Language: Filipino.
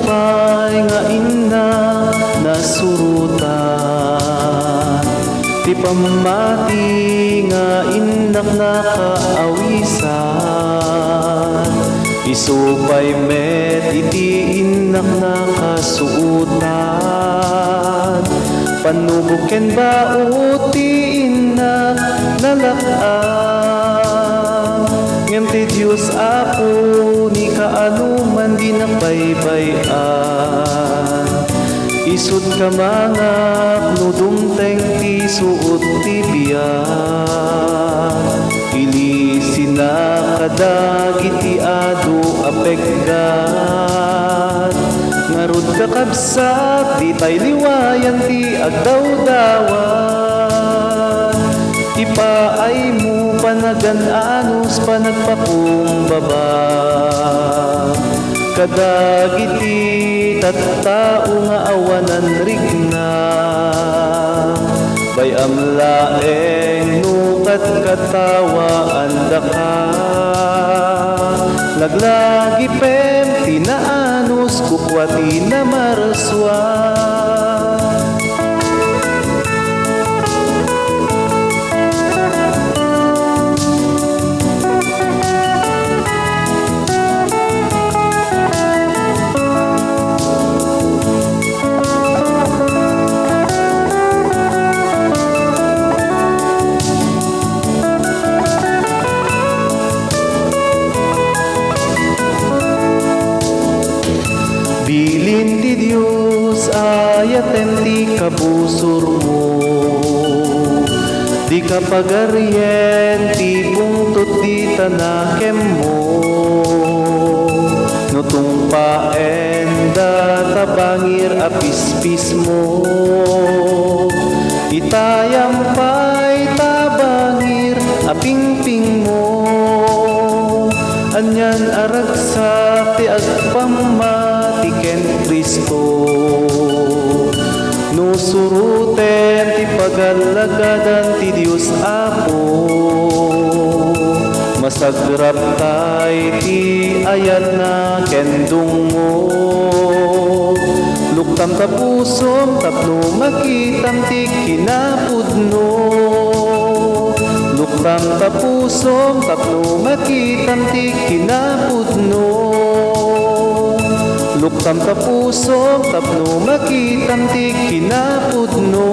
tinupay nga inna nasurutan, ti pamati nga innak nakaawisan, isupay met iti innak nakasuutan, panubuken ba uti innak nalakaan, ngem ti Diyos apo ni kaanuman di napaybayan, isud ka mangak no dumteng ti suot ti biyak, ilisin na kadagiti ado apekgat, ngarud kakabsat di tay liwayan ti agdawdawan, ipaay mo panagan-anos panagpakumbaba, kadagiti tattao nga awanan rigna, bayam laeng nukat katawa andaka, laglagi pem tinaanos kukwati na maraswa. Bilin ti Diyos ayaten ti kabusor mo, di kapagaryen ti bungtot di tanakem mo, nutungpaen databangir apispis mo, itayampay tabangir apingping mo, anyan aragsak ti agpamati ken Kristo, nusuruten ti pagalagadan ti Dios apo, masagrap tay ti ayat na kendung mo, luktam ta pusom tapno makitam ti kinapudno, luktam ta pusom tapno makitam ti kinapudno, luktam ta pusom tapno makitam ti kinapudno.